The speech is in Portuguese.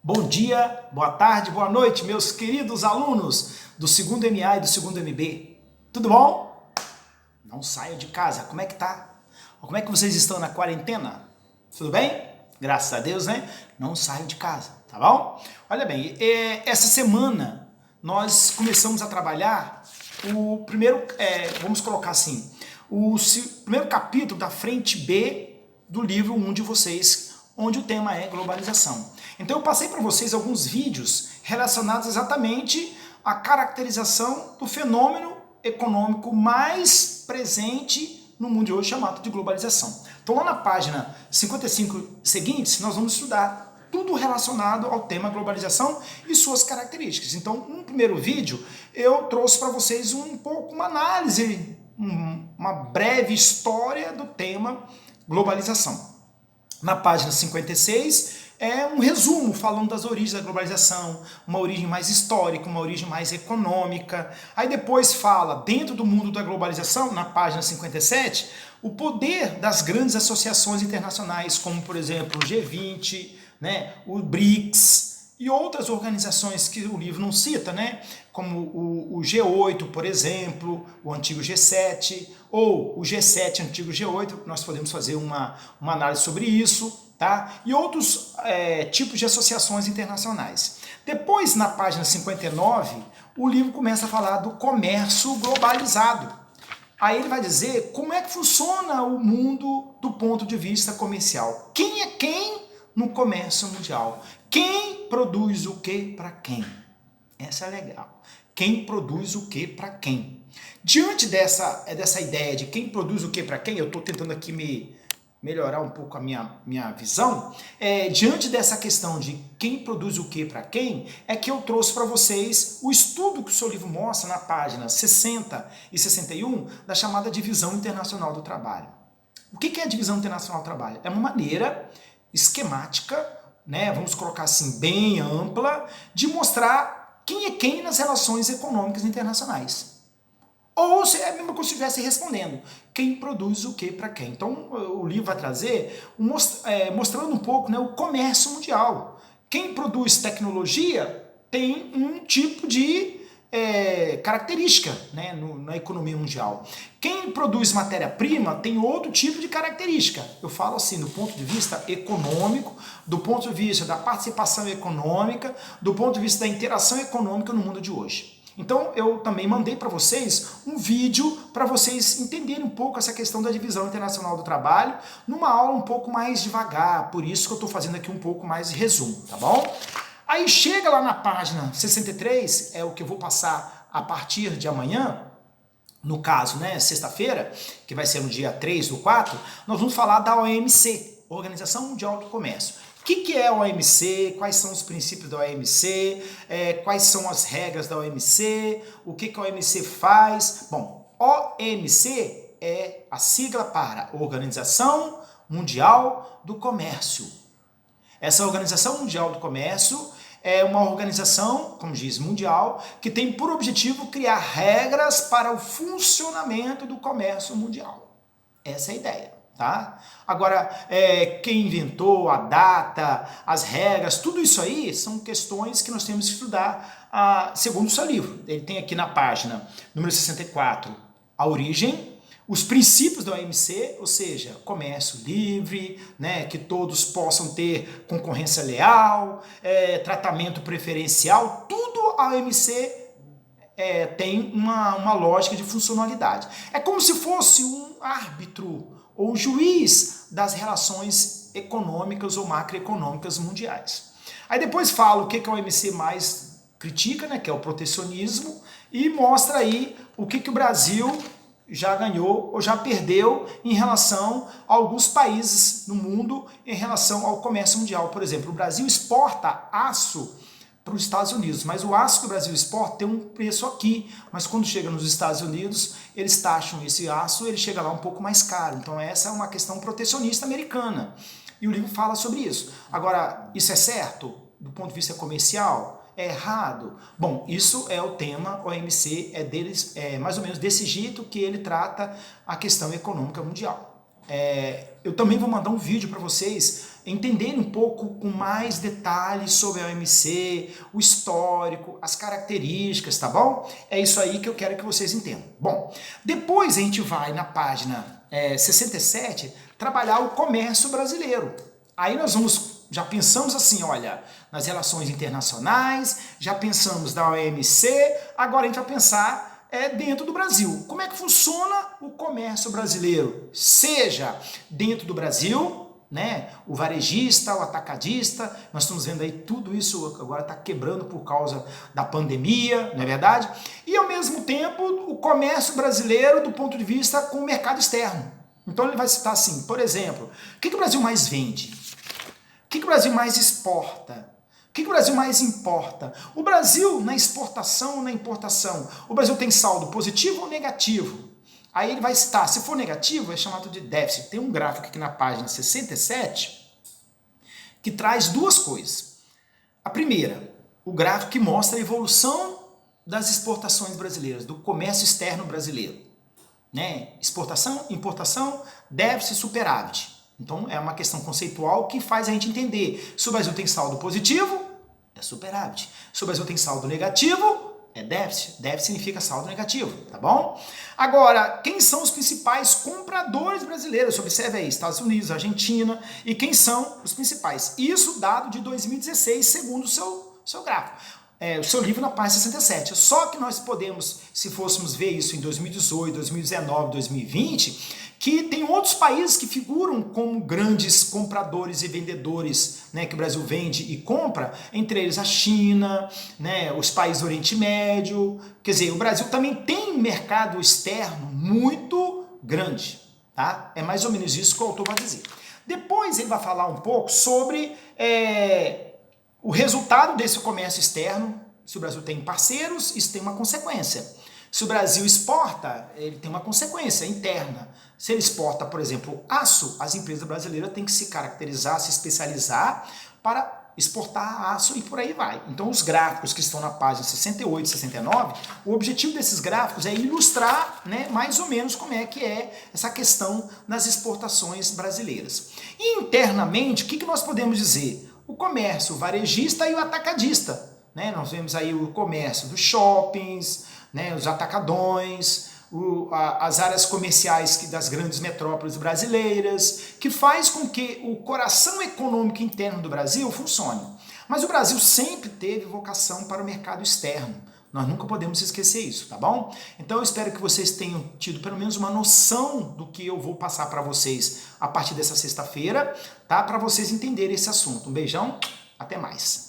Bom dia, boa tarde, boa noite, meus queridos alunos do segundo MA e do segundo MB. Tudo bom? Não saiam de casa, como é que tá? Como é que vocês estão na quarentena? Tudo bem? Graças a Deus, né? Não saiam de casa, tá bom? Olha bem, essa semana nós começamos a trabalhar o primeiro, vamos colocar assim, o primeiro capítulo da frente B do livro 1 de vocês, onde o tema é globalização. Então eu passei para vocês alguns vídeos relacionados exatamente à caracterização do fenômeno econômico mais presente no mundo de hoje, chamado de globalização. Então lá na página 55 seguintes, nós vamos estudar tudo relacionado ao tema globalização e suas características. Então, no primeiro vídeo, eu trouxe para vocês uma análise, uma breve história do tema globalização. Na página 56, é um resumo falando das origens da globalização, uma origem mais histórica, uma origem mais econômica. Aí depois fala, dentro do mundo da globalização, na página 57, o poder das grandes associações internacionais, como por exemplo o G20, né, o BRICS e outras organizações que o livro não cita, né, como o G8, por exemplo, o antigo G7, ou o G7, antigo G8, nós podemos fazer uma análise sobre isso, tá? E outros tipos de associações internacionais. Depois, na página 59, o livro começa a falar do comércio globalizado. Aí ele vai dizer como é que funciona o mundo do ponto de vista comercial. Quem é quem no comércio mundial? Quem produz o que para quem? Essa é legal. Quem produz o que para quem? Diante dessa ideia de quem produz o que para quem, eu estou tentando aqui melhorar um pouco a minha visão, diante dessa questão de quem produz o que para quem, é que eu trouxe para vocês o estudo que o seu livro mostra na página 60 e 61 da chamada divisão internacional do trabalho. O que é a divisão internacional do trabalho? É uma maneira esquemática, né, vamos colocar assim, bem ampla, de mostrar quem é quem nas relações econômicas internacionais. Ou é mesmo que eu estivesse respondendo, quem produz o que para quem. Então o livro vai trazer, mostrando um pouco, né, o comércio mundial. Quem produz tecnologia tem um tipo de característica, né, na economia mundial. Quem produz matéria-prima tem outro tipo de característica. Eu falo assim, do ponto de vista econômico, do ponto de vista da participação econômica, do ponto de vista da interação econômica no mundo de hoje. Então eu também mandei para vocês um vídeo para vocês entenderem um pouco essa questão da divisão internacional do trabalho, numa aula um pouco mais devagar, por isso que eu estou fazendo aqui um pouco mais de resumo, tá bom? Aí chega lá na página 63, é o que eu vou passar a partir de amanhã, no caso, né, sexta-feira, que vai ser no dia 3/4, nós vamos falar da OMC, Organização Mundial do Comércio. O que é a OMC, quais são os princípios da OMC, quais são as regras da OMC, o que a OMC faz. Bom, OMC é a sigla para Organização Mundial do Comércio. Essa Organização Mundial do Comércio é uma organização, como diz, mundial, que tem por objetivo criar regras para o funcionamento do comércio mundial. Essa é a ideia, tá? Agora, quem inventou, a data, as regras, tudo isso aí são questões que nós temos que estudar segundo o seu livro. Ele tem aqui na página número 64 a origem, os princípios da OMC, ou seja, comércio livre, né, que todos possam ter concorrência leal, tratamento preferencial, tudo a OMC tem uma lógica de funcionalidade. É como se fosse um árbitro ou juiz das relações econômicas ou macroeconômicas mundiais. Aí depois fala o que a OMC mais critica, né, que é o protecionismo, e mostra aí o que o Brasil já ganhou ou já perdeu em relação a alguns países no mundo em relação ao comércio mundial. Por exemplo, o Brasil exporta aço para os Estados Unidos, mas o aço que o Brasil exporta tem um preço aqui, mas quando chega nos Estados Unidos, eles taxam esse aço, ele chega lá um pouco mais caro. Então essa é uma questão protecionista americana. E o livro fala sobre isso. Agora, isso é certo do ponto de vista comercial? É errado? Bom, isso é o tema OMC, é mais ou menos desse jeito que ele trata a questão econômica mundial. Eu também vou mandar um vídeo para vocês entenderem um pouco com mais detalhes sobre a OMC, o histórico, as características, tá bom? É isso aí que eu quero que vocês entendam. Bom, depois a gente vai na página 67 trabalhar o comércio brasileiro. Aí nós já pensamos assim, olha, nas relações internacionais, já pensamos da OMC, agora a gente vai pensar dentro do Brasil. Como é que funciona o comércio brasileiro? Seja dentro do Brasil, né, o varejista, o atacadista, nós estamos vendo aí tudo isso agora está quebrando por causa da pandemia, não é verdade? E ao mesmo tempo o comércio brasileiro do ponto de vista com o mercado externo. Então ele vai citar assim, por exemplo, o que o Brasil mais vende? O que o Brasil mais exporta? O que o Brasil mais importa? O Brasil na exportação ou na importação? O Brasil tem saldo positivo ou negativo? Aí ele vai citar, se for negativo, é chamado de déficit. Tem um gráfico aqui na página 67 que traz duas coisas. A primeira, o gráfico que mostra a evolução das exportações brasileiras, do comércio externo brasileiro. Né? Exportação, importação, déficit, superávit. Então é uma questão conceitual que faz a gente entender se o Brasil tem saldo positivo, é superávit. Se o Brasil tem saldo negativo, é déficit. Déficit significa saldo negativo, tá bom? Agora, quem são os principais compradores brasileiros? Observe aí, Estados Unidos, Argentina, e quem são os principais? Isso dado de 2016, segundo o seu gráfico. O seu livro na página 67. Só que nós podemos, se fôssemos ver isso em 2018, 2019, 2020, que tem outros países que figuram como grandes compradores e vendedores, né, que o Brasil vende e compra, entre eles a China, né, os países do Oriente Médio. Quer dizer, o Brasil também tem um mercado externo muito grande. Tá? É mais ou menos isso que o autor vai dizer. Depois ele vai falar um pouco sobre o resultado desse comércio externo. Se o Brasil tem parceiros, isso tem uma consequência. Se o Brasil exporta, ele tem uma consequência interna. Se ele exporta, por exemplo, aço, as empresas brasileiras têm que se caracterizar, se especializar para exportar aço e por aí vai. Então os gráficos que estão na página 68 e 69, o objetivo desses gráficos é ilustrar, né, mais ou menos como é que é essa questão nas exportações brasileiras. E internamente, o que nós podemos dizer? O comércio o varejista e o atacadista. Né? Nós vemos aí o comércio dos shoppings, né, os atacadões, as áreas comerciais das grandes metrópoles brasileiras, que faz com que o coração econômico interno do Brasil funcione. Mas o Brasil sempre teve vocação para o mercado externo. Nós nunca podemos esquecer isso, tá bom? Então eu espero que vocês tenham tido pelo menos uma noção do que eu vou passar para vocês a partir dessa sexta-feira, tá? Para vocês entenderem esse assunto. Um beijão, até mais.